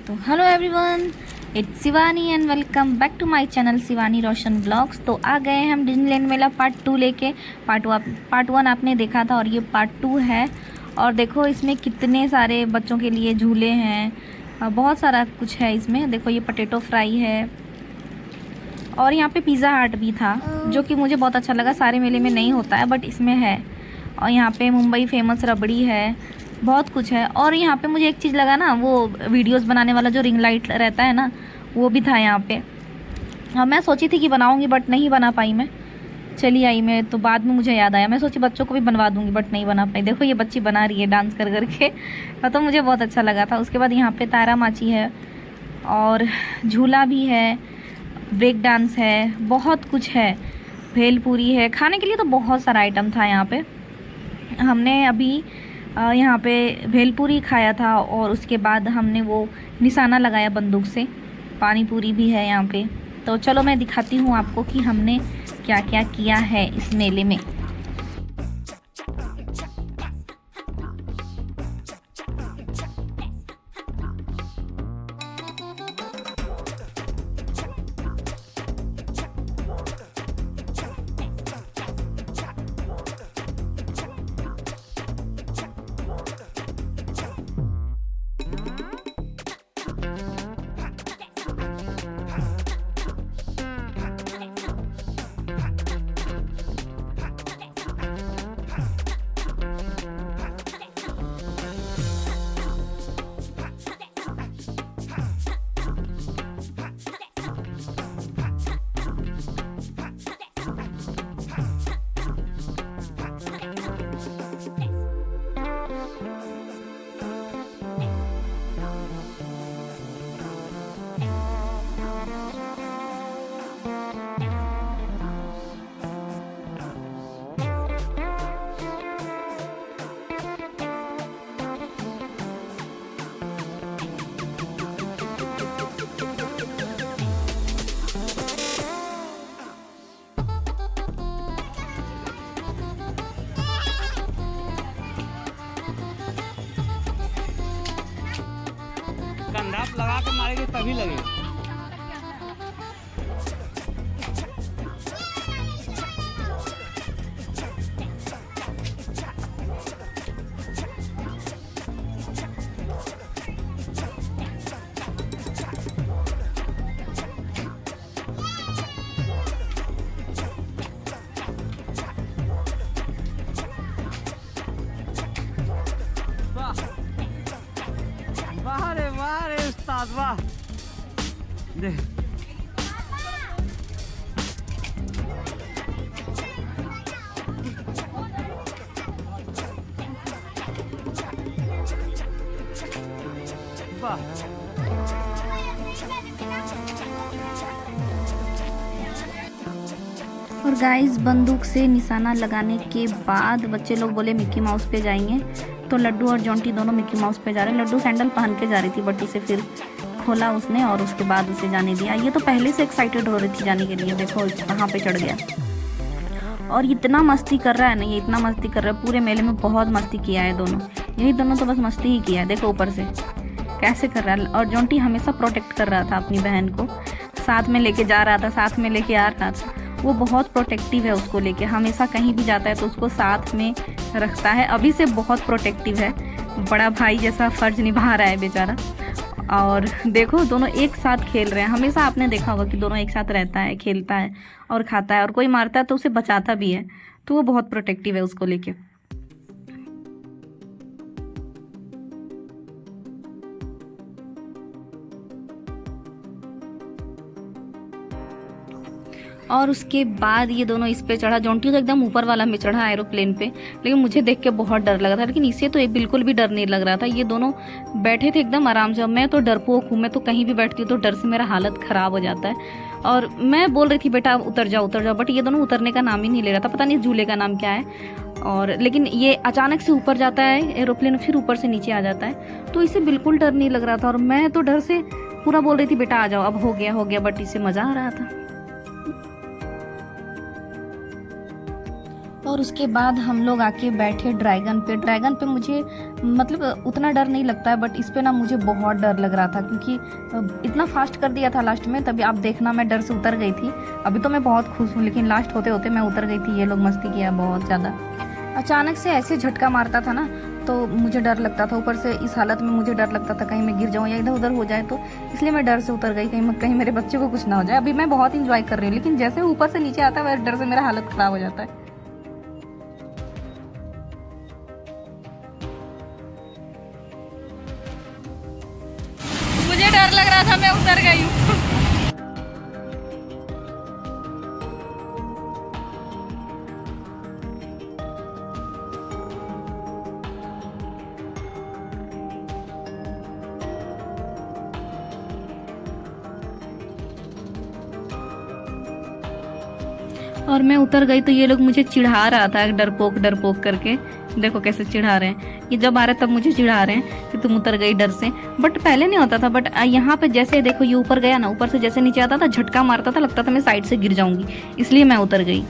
तो hello everyone, it's Shivani and welcome back to my channel Shivani Roshan blogs. तो आ गए हैं हम डिज्नीलैंड मेला पार्ट 2 लेके। पार्ट 1 आपने देखा था और ये पार्ट 2 है। और देखो इसमें कितने सारे बच्चों के लिए झूले हैं, बहुत सारा कुछ है इसमें। देखो ये पोटैटो फ्राई है और यहाँ पे पिज़्ज़ा हट भी था जो कि मुझे बहुत अच्छा लगा। सारे मेले में नहीं होता है बट इसमें है। और यहाँ पे मुंबई फेमस रबड़ी है, बहुत कुछ है। और यहाँ पे मुझे एक चीज़ लगा ना, वो वीडियोस बनाने वाला जो रिंग लाइट रहता है ना, वो भी था यहाँ पे। और मैं सोची थी कि बनाऊँगी बट नहीं बना पाई मैं, चली आई मैं। तो बाद में मुझे याद आया, मैं सोची बच्चों को भी बनवा दूँगी बट नहीं बना पाई। देखो ये बच्ची बना रही है डांस कर करके, तो मुझे बहुत अच्छा लगा था। उसके बाद यहाँ पे तारा माची है और झूला भी है, ब्रेक डांस है, बहुत कुछ है, भेलपूरी है। खाने के लिए तो बहुत सारा आइटम था यहाँ पे। हमने अभी यहाँ पे भेलपूरी खाया था और उसके बाद हमने वो निशाना लगाया बंदूक से। पानी पूरी भी है यहाँ पे। तो चलो मैं दिखाती हूँ आपको कि हमने क्या क्या किया है इस मेले में। कंधा लगा के मारेंगे तभी लगेगा। वाह रे उस्ताद वाह। देख वाह। और गाइस बंदूक से निशाना लगाने के बाद बच्चे लोग बोले मिक्की माउस पे जाएंगे। तो लड्डू और जॉन्टी दोनों मिक्की माउस पे जा रहे हैं। लड्डू सैंडल पहन के जा रही थी बट उसे फिर खोला उसने और उसके बाद उसे जाने दिया। ये तो पहले से एक्साइटेड हो रही थी जाने के लिए। देखो कहाँ पे चढ़ गया और इतना मस्ती कर रहा है ना, ये इतना मस्ती कर रहा है। पूरे मेले में बहुत मस्ती किया है दोनों, यही दोनों तो बस मस्ती ही किया है। देखो ऊपर से कैसे कर रहा है। और जॉन्टी हमेशा प्रोटेक्ट कर रहा था अपनी बहन को, साथ में लेके जा रहा था, साथ में लेके आ रहा था। वो बहुत प्रोटेक्टिव है उसको लेके, हमेशा कहीं भी जाता है तो उसको साथ में रखता है। अभी से बहुत प्रोटेक्टिव है, बड़ा भाई जैसा फर्ज निभा रहा है बेचारा। और देखो दोनों एक साथ खेल रहे हैं। हमेशा आपने देखा होगा कि दोनों एक साथ रहता है, खेलता है और खाता है, और कोई मारता है तो उसे बचाता भी है। तो वो बहुत प्रोटेक्टिव है उसको लेके। और उसके बाद ये दोनों इस पे चढ़ा। जॉन्टी तो एकदम ऊपर वाला में चढ़ा एरोप्लेन पे, लेकिन मुझे देख के बहुत डर लगा था। लेकिन इसे तो एक बिल्कुल भी डर नहीं लग रहा था। ये दोनों बैठे थे एकदम आराम से। मैं तो डरपोक हूँ, मैं तो कहीं भी बैठती हूँ तो डर से मेरा हालत ख़राब हो जाता है। और मैं बोल रही थी बेटा उतर जाओ उतर जाओ, बट ये दोनों उतरने का नाम ही नहीं ले रहा था। पता नहीं झूले का नाम क्या है। और लेकिन ये अचानक से ऊपर जाता है एरोप्लेन, फिर ऊपर से नीचे आ जाता है। तो इसे बिल्कुल डर नहीं लग रहा था और मैं तो डर से पूरा बोल रही थी बेटा आ जाओ, अब हो गया, बट इसे मज़ा आ रहा था। और उसके बाद हम लोग आके बैठे ड्रैगन पे मुझे मतलब उतना डर नहीं लगता है, बट इस पे ना मुझे बहुत डर लग रहा था क्योंकि इतना फास्ट कर दिया था लास्ट में, तभी आप देखना मैं डर से उतर गई थी। अभी तो मैं बहुत खुश हूँ, लेकिन लास्ट होते होते मैं उतर गई थी। ये लोग मस्ती किया बहुत ज़्यादा। अचानक से ऐसे झटका मारता था ना तो मुझे डर लगता था। ऊपर से इस हालत में मुझे डर लगता था कहीं मैं गिर जाऊँ या इधर उधर हो जाए, तो इसलिए मैं डर से उतर गई, कहीं मेरे बच्चे को कुछ ना हो जाए। अभी मैं बहुत इंजॉय कर रही हूँ, लेकिन जैसे ऊपर से नीचे आता है वैसे डर से मेरा हालत ख़राब हो जाता है। मुझे डर लग रहा था, मैं उतर गई हूँ। और मैं उतर गई तो ये लोग मुझे चिढ़ा रहा था डरपोक करके। देखो कैसे चिढ़ा रहे हैं, ये जब आ रहे तब मुझे चिढ़ा रहे हैं कि तुम उतर गई डर से। बट पहले नहीं होता था, बट यहाँ पे जैसे देखो ये ऊपर गया ना, ऊपर से जैसे नीचे आता था झटका मारता था, लगता था मैं साइड से गिर जाऊंगी, इसलिए मैं उतर गई।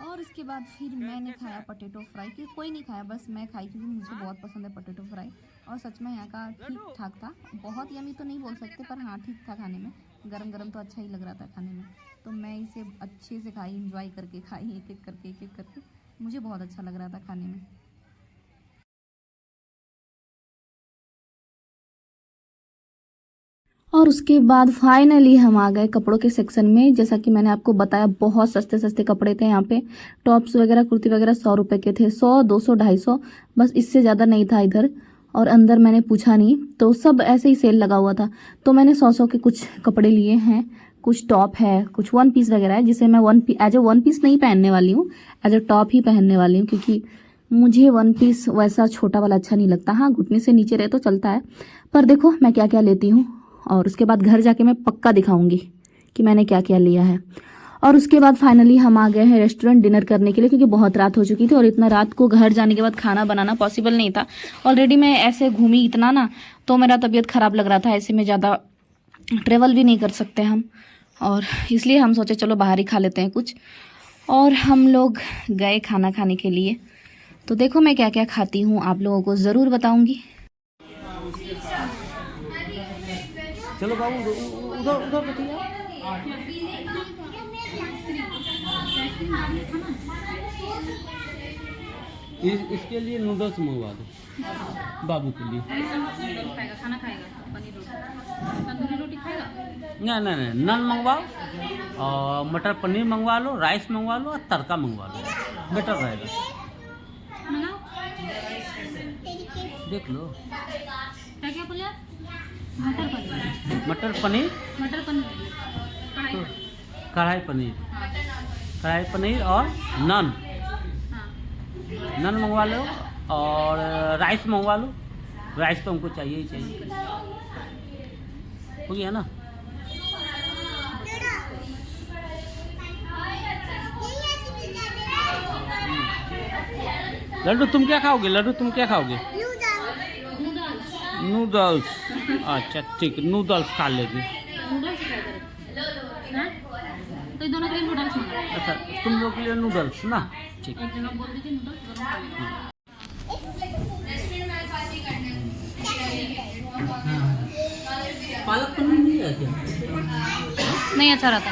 और इसके बाद फिर मैंने खाया पोटैटो फ्राई, कि कोई नहीं खाया, बस मैं खाई क्योंकि मुझे बहुत पसंद है पोटैटो फ्राई। और सच में यहाँ का ठीक ठाक था, बहुत यमी तो नहीं बोल सकते, पर हाँ ठीक था खाने में। गरम गरम तो अच्छा ही लग रहा था खाने में, तो मैं इसे अच्छे से खाई, इंजॉय करके खाई, एक एक करके मुझे बहुत अच्छा लग रहा था खाने में। और उसके बाद फाइनली हम आ गए कपड़ों के सेक्शन में। जैसा कि मैंने आपको बताया बहुत सस्ते सस्ते कपड़े थे यहाँ पे। टॉप्स वगैरह कुर्ती वगैरह 100 रुपये के थे, 100 200 250, बस इससे ज़्यादा नहीं था इधर। और अंदर मैंने पूछा नहीं तो सब ऐसे ही सेल लगा हुआ था, तो मैंने 100 के कुछ कपड़े लिए हैं। कुछ टॉप है, कुछ वन पीस वगैरह है, जिसे मैं एज ए वन पीस नहीं पहनने वाली हूँ, एज ए टॉप ही पहनने वाली हूँ, क्योंकि मुझे वन पीस वैसा छोटा वाला अच्छा नहीं लगता। हाँ घुटने से नीचे रहे तो चलता है, पर देखो मैं क्या क्या लेती हूँ। और उसके बाद घर जाके मैं पक्का दिखाऊंगी कि मैंने क्या क्या लिया है। और उसके बाद फाइनली हम आ गए हैं रेस्टोरेंट डिनर करने के लिए, क्योंकि बहुत रात हो चुकी थी और इतना रात को घर जाने के बाद खाना बनाना पॉसिबल नहीं था। ऑलरेडी मैं ऐसे घूमी इतना ना, तो मेरा तबीयत ख़राब लग रहा था। ऐसे में ज़्यादा ट्रेवल भी नहीं कर सकते हम, और इसलिए हम सोचे चलो बाहर ही खा लेते हैं कुछ। और हम लोग गए खाना खाने के लिए। तो देखो मैं क्या क्या खाती हूँ, आप लोगों को ज़रूर बताऊँगी। चलो बाबू उधर उधर बैठिए। इसके लिए नूडल्स मंगवा दो बाबू के लिए। खाना खाएगा, पनीर रोटी, तंदूरी रोटी खाएगा? नहीं नान मंगवाओ, और मटर पनीर मंगवा लो, राइस मंगवा लो और तड़का मंगवा लो, बेटर रहेगा। देख लो क्या क्या बोले? मटर पनीर कढ़ाई पनीर और नान मंगवा लो, और राइस मंगवा लो। राइस तो हमको चाहिए ही चाहिए। हो गया ना? लड्डू तुम क्या खाओगे? नूडल्स। अच्छा ठीक, नूडल्स खा लेगी। तो दोनों के लिए नूडल्स मंगा। अच्छा तुम लोग के लिए नूडल्स ना, ठीक। पालक पनीर नहीं है क्या? नहीं अच्छा रहता,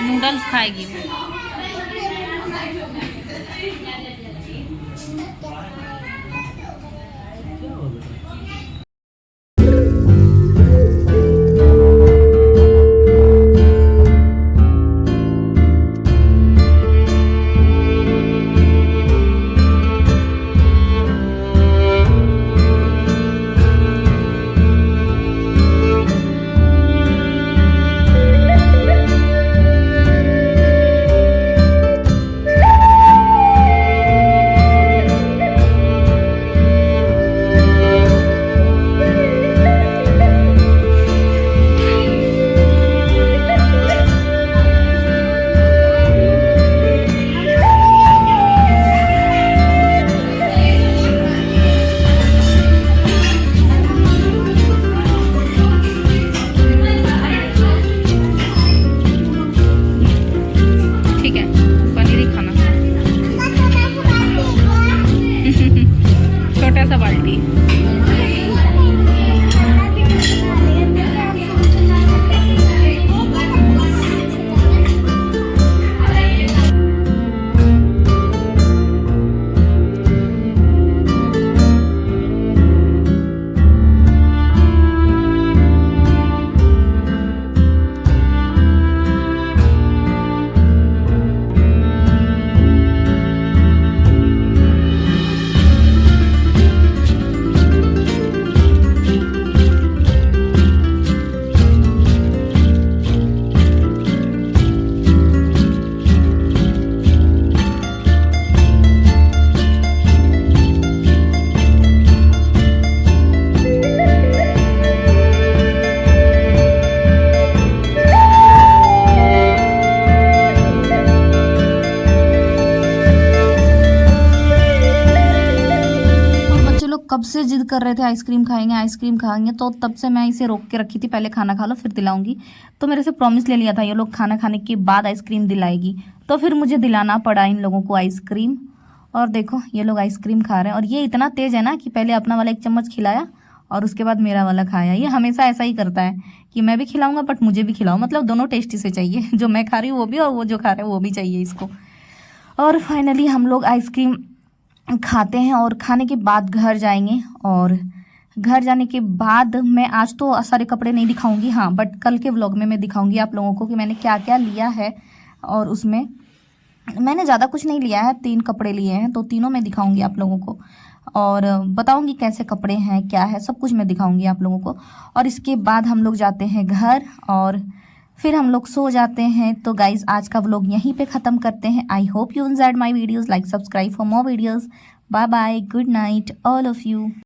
नूडल्स खाएगी वो। सा बाल्टी। कब से जिद कर रहे थे आइसक्रीम खाएंगे, तो तब से मैं इसे रोक के रखी थी, पहले खाना खा लो फिर दिलाऊंगी। तो मेरे से प्रॉमिस ले लिया था ये लोग खाना खाने के बाद आइसक्रीम दिलाएगी, तो फिर मुझे दिलाना पड़ा इन लोगों को आइसक्रीम। और देखो ये लोग आइसक्रीम खा रहे हैं, और ये इतना तेज है ना कि पहले अपना वाला 1 चम्मच खिलाया और उसके बाद मेरा वाला खाया। ये हमेशा ऐसा ही करता है कि मैं भी खिलाऊंगा बट मुझे भी खिलाओ, मतलब दोनों टेस्टी से चाहिए, जो मैं खा रही हूँ वो भी और वो जो खा रहे हैं वो भी चाहिए इसको। और फाइनली हम लोग आइसक्रीम खाते हैं और खाने के बाद घर जाएंगे। और घर जाने के बाद मैं आज तो सारे कपड़े नहीं दिखाऊंगी, हाँ, बट कल के व्लॉग में मैं दिखाऊंगी आप लोगों को कि मैंने क्या क्या लिया है। और उसमें मैंने ज़्यादा कुछ नहीं लिया है, 3 कपड़े लिए हैं, तो तीनों मैं दिखाऊंगी आप लोगों को और बताऊंगी कैसे कपड़े हैं, क्या है, सब कुछ मैं दिखाऊंगी आप लोगों को। और इसके बाद हम लोग जाते हैं घर और फिर हम लोग सो जाते हैं। तो गाइज आज का व्लॉग यहीं पे ख़त्म करते हैं। I hope you enjoyed my videos, like subscribe for more videos. Bye bye, good night all of you.